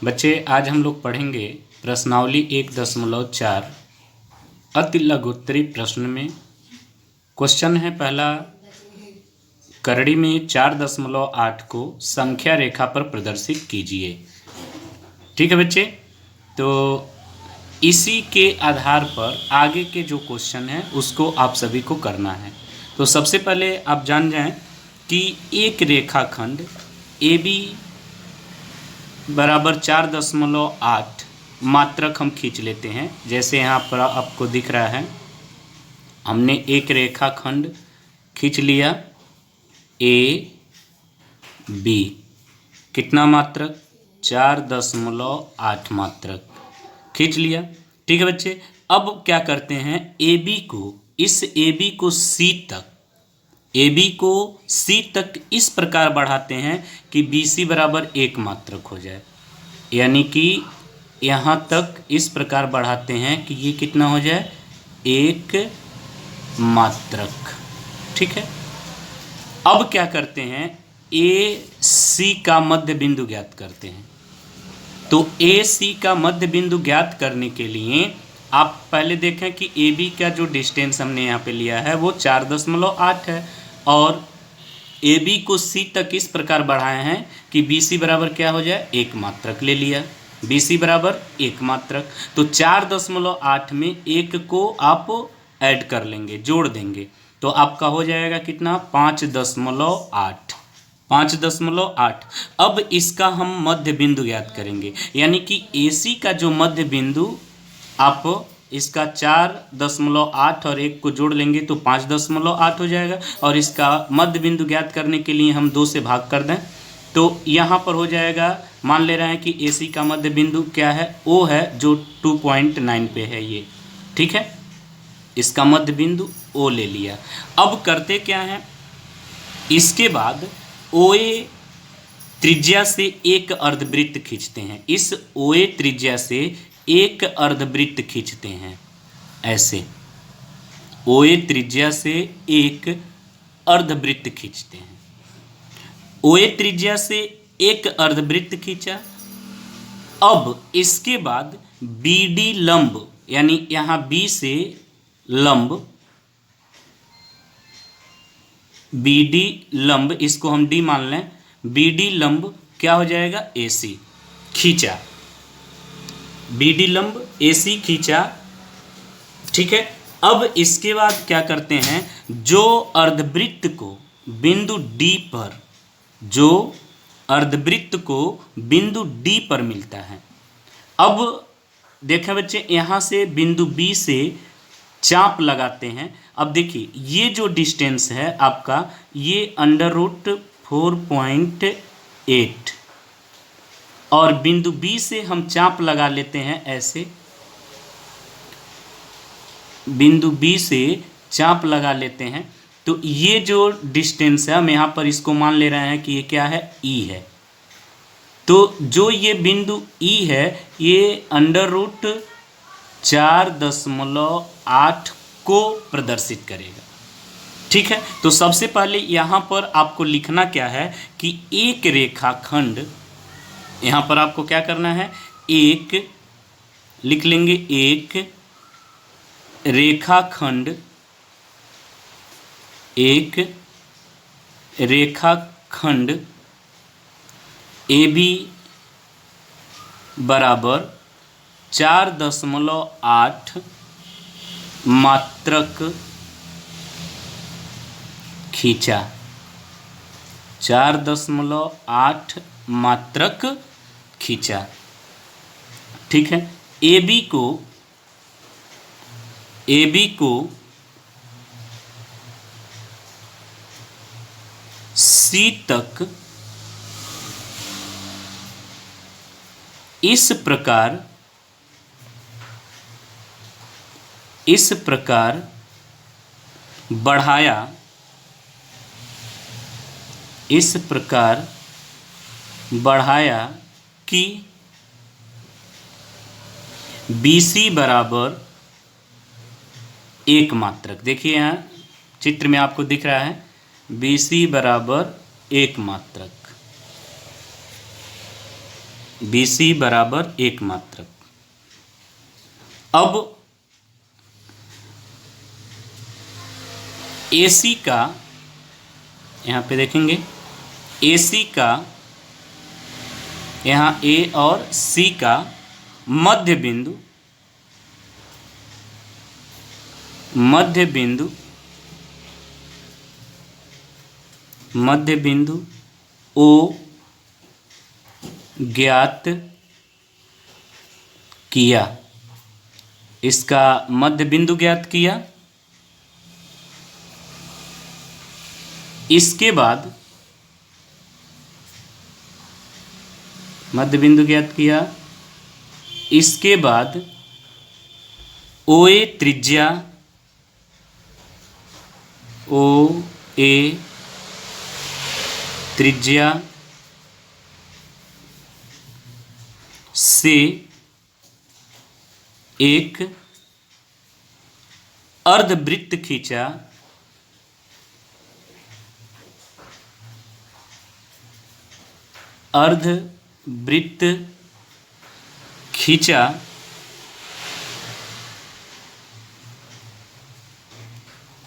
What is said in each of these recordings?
बच्चे आज हम लोग पढ़ेंगे प्रश्नावली 1.4 अति लघुत्तरी प्रश्न में। क्वेश्चन है पहला, करड़ी में 4.8 को संख्या रेखा पर प्रदर्शित कीजिए। ठीक है बच्चे, तो इसी के आधार पर आगे के जो क्वेश्चन है उसको आप सभी को करना है। तो सबसे पहले आप जान जाएं कि एक रेखाखंड AB बराबर 4.8 मात्रक हम खींच लेते हैं। जैसे यहाँ पर आपको दिख रहा है, हमने एक रेखाखंड खींच लिया AB, कितना मात्रक 4.8 मात्रक खींच लिया। ठीक है बच्चे, अब क्या करते हैं, AB को AB को C तक इस प्रकार बढ़ाते हैं कि BC बराबर 1 मात्रक हो जाए। यानी कि यहाँ तक इस प्रकार बढ़ाते हैं कि ये कितना हो जाए, 1 मात्रक। ठीक है, अब क्या करते हैं, AC का मध्य बिंदु ज्ञात करते हैं। तो AC का मध्य बिंदु ज्ञात करने के लिए आप पहले देखें कि AB का जो डिस्टेंस हमने यहाँ पे लिया है वो 4.8 है और AB को C तक इस प्रकार बढ़ाए हैं कि BC बराबर क्या हो जाए, 1 मात्रक ले लिया। BC बराबर 1 मात्रक, तो 4.8 में 1 को आप ऐड कर लेंगे, जोड़ देंगे, तो आपका हो जाएगा कितना, 5.8। 5.8। अब इसका हम मध्य बिंदु ज्ञात करेंगे, यानी कि AC का जो मध्य बिंदु, आप इसका 4.8 और 1 को जोड़ लेंगे तो 5.8 हो जाएगा। और इसका मध्य बिंदु ज्ञात करने के लिए हम 2 से भाग कर दें तो यहाँ पर हो जाएगा, मान ले रहे हैं कि AC का मध्य बिंदु क्या है, O है, जो 2.9 पे है ये। ठीक है, इसका मध्य बिंदु O ले लिया। अब करते क्या है, इसके बाद OA त्रिज्या से एक अर्धवृत्त खींचते हैं। इस OA त्रिज्या से एक अर्धवृत्त खींचते हैं। ऐसे OA त्रिज्या से एक अर्धवृत्त खींचते हैं। OA त्रिज्या से एक अर्धवृत्त खींचा। अब इसके बाद BD लंब, यानी यहाँ B से लंब, BD लंब, इसको हम D मान लें, BD लंब क्या हो जाएगा, AC खींचा। BD लंब AC खींचा। ठीक है, अब इसके बाद क्या करते हैं, जो अर्धवृत्त को बिंदु D पर, जो अर्धवृत्त को बिंदु D पर मिलता है, अब देखें बच्चे, यहाँ से बिंदु B से चाप लगाते हैं। अब देखिए ये जो डिस्टेंस है आपका, ये √4.8 और बिंदु B से हम चाप लगा लेते हैं। ऐसे बिंदु B से चाप लगा लेते हैं, तो ये जो डिस्टेंस है, हम यहाँ पर इसको मान ले रहे हैं कि ये क्या है, E है। तो जो ये बिंदु E है, ये √4.8 को प्रदर्शित करेगा। ठीक है, तो सबसे पहले यहाँ पर आपको लिखना क्या है कि एक रेखाखंड, यहाँ पर आपको क्या करना है, एक लिख लेंगे, एक रेखाखंड, एक रेखाखंड AB बराबर 4.8 मात्रक खींचा। 4.8 मात्रक खींचा। ठीक है, AB को C तक इस प्रकार बढ़ाया, इस प्रकार बढ़ाया कि BC बराबर 1 मात्रक। देखिए यहाँ चित्र में आपको दिख रहा है, BC बराबर 1 मात्रक। BC बराबर 1 मात्रक। अब AC का यहाँ पे देखेंगे, AC का यहाँ A और C का मध्य बिंदु O ज्ञात किया, इसका मध्य बिंदु ज्ञात किया। इसके बाद मध्य बिंदु ज्ञात किया, इसके बाद OA त्रिज्या से एक अर्धवृत्त खींचा,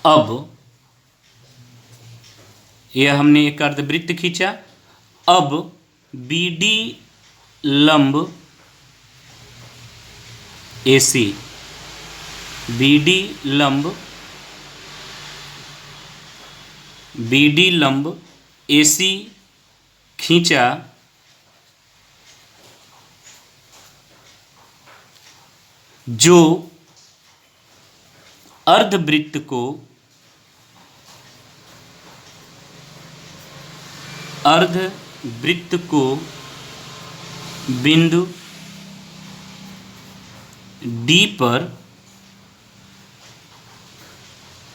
अब यह हमने एक अर्धवृत्त खींचा। अब BD लंब AC, BD लंब AC खींचा, जो अर्धवृत्त को बिंदु D पर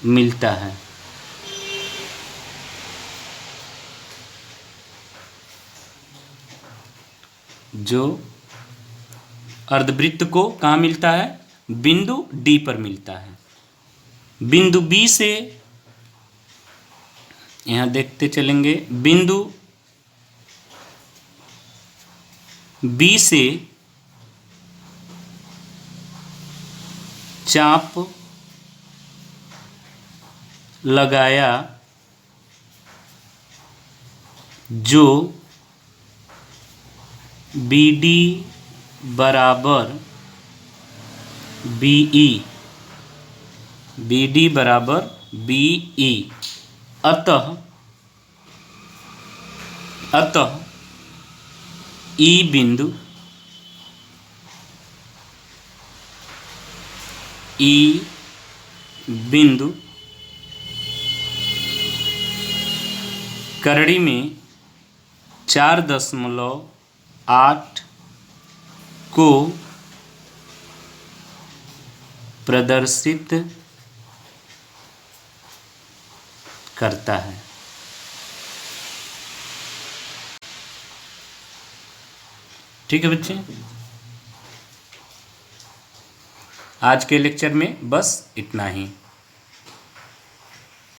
मिलता है। जो अर्धवृत्त को कहाँ मिलता है? बिंदु D पर मिलता है। बिंदु B से यहाँ देखते चलेंगे, बिंदु B से चाप लगाया, जो BD बराबर BE, अतः E बिंदु करड़ी में 4.8 को प्रदर्शित करता है। ठीक है बच्चे, आज के लेक्चर में बस इतना ही।